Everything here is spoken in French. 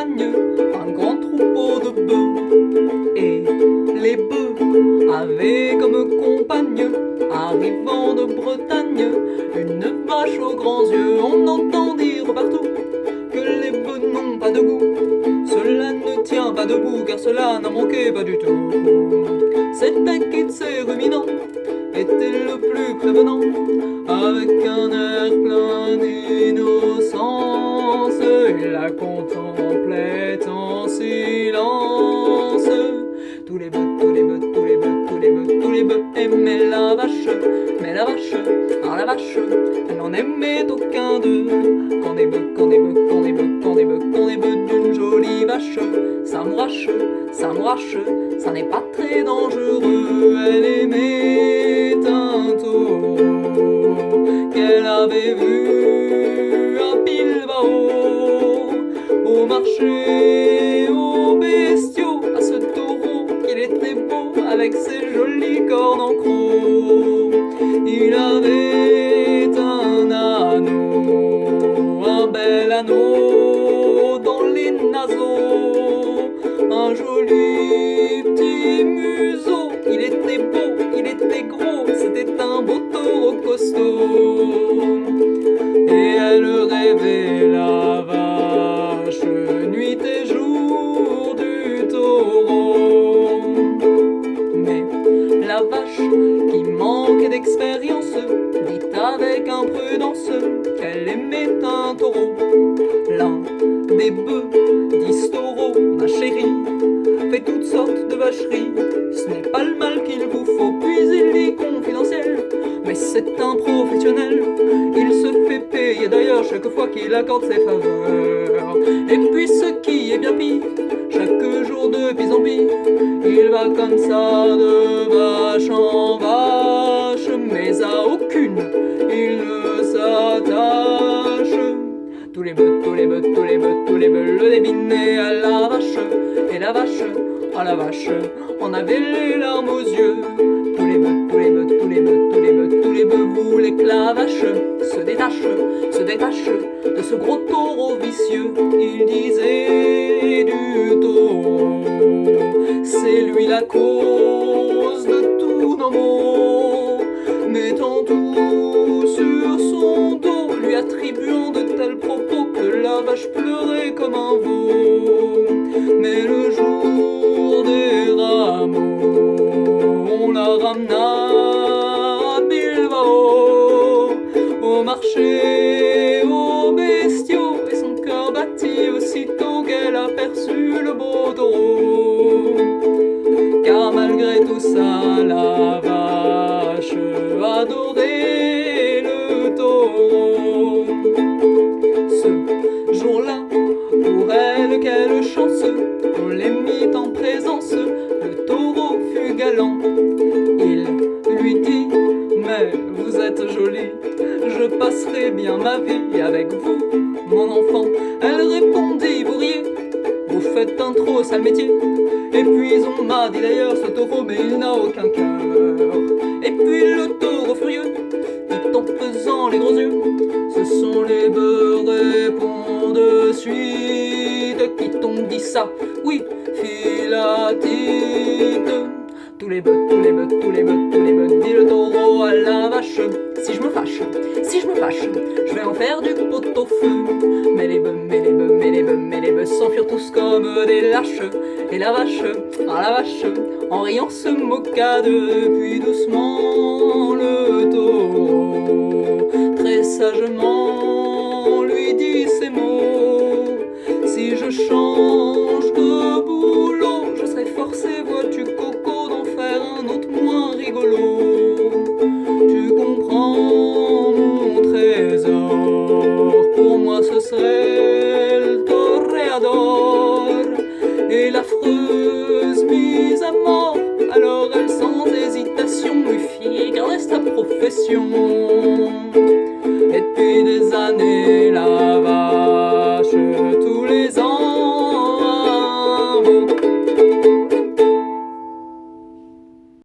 campagne, un grand troupeau de bœufs. Et les bœufs avaient comme compagne, arrivant de Bretagne, une vache aux grands yeux. On entend dire partout que les bœufs n'ont pas de goût. Cela ne tient pas debout, car cela n'en manquait pas du tout. C'était qui de ces ruminants était le plus prévenant, avec un air plein d'innocence. Il la contemplait en silence. Tous les bœufs, tous les bœufs, tous les bœufs, tous les bœufs, tous les bœufs aimaient la vache. Mais la vache, ah la vache, elle n'en aimait aucun d'eux. Quand des bœufs, quand des bœufs, quand des bœufs, quand des bœufs, quand des bœufs d'une jolie vache, ça mourache, ça n'est pas très dangereux. Elle aimait un taureau qu'elle avait vu à Bilbao, au marché aux bestiaux, à ce taureau qu'il était beau avec ses jolis cornes en croc. Il avait un anneau, un bel anneau dans les naseaux, un joli petit museau. Il était beau, il était gros, c'était un beau taureau costaud. Et elle rêvait la vache, nuit et jour du taureau. Mais la vache, qui manquait d'expérience, dit avec imprudence qu'elle aimait un taureau. L'un des bœufs dit taureau, ma chérie, fait toutes sortes de vacheries. Ce n'est pas le mal qu'il vous faut, puis il dit confidentiel, mais c'est un professionnel. Il se fait payer d'ailleurs chaque fois qu'il accorde ses faveurs. Et puis ce qui est bien pire, chaque jour de pis en pis, il va comme ça de vache en vache, mais à aucune il ne s'attache. Tous les bœufs, tous les bœufs, tous les bœufs, tous les bœufs le devinaient à la vache. Et la vache, à la vache, en avait les larmes aux yeux. Tous les bœufs, tous les bœufs, tous les bœufs, tous les bœufs, tous les bœufs voulaient que la vache se détache de ce gros taureau vicieux. Il disait du taureau, c'est lui la cause de tous nos maux, mettant tout sur son dos, lui attribuant de tels propos que la vache pleurait comme un veau. Mais le jour des rameaux, on la ramena à Bilbao, au marché aux bestiaux, et son cœur battit aussitôt qu'elle aperçut le beau taureau. Car malgré tout ça, la vache adorait le taureau. Ce jour-là, pour elle, quelle chance, on les mit en présence. Le taureau fut galant. Il lui dit, mais vous êtes jolie, je passerai bien ma vie avec vous, mon enfant. Elle répondit, vous riez, vous faites un trop sale métier. Et puis on m'a dit d'ailleurs, ce taureau, mais il n'a aucun cœur. Et puis le taureau furieux, tout en faisant les gros yeux, ce sont les bœufs, répond de suite. Qui t'ont dit ça? Oui, Philatite. Tous les bœufs, tous les bœufs, tous les bœufs, tous les bœufs, dit le taureau à la vache. Si je me fâche, je vais en faire du pot-au-feu. Mais les bœufs, mais les bœufs, mais les bœufs, mais les bœufs s'enfuirent tous comme des lâches. Et la vache, ah la vache, en riant se moqua d'eux. Puis doucement le taureau, très sagement, lui dit ces mots. Si je change de boulot, je serai forcé, vois-tu coco, d'en faire un autre moins rigolo. Tu comprends mon trésor, pour moi ce serait le toréador. Et l'affreuse mise à mort, alors elle sans hésitation lui fit garder sa profession.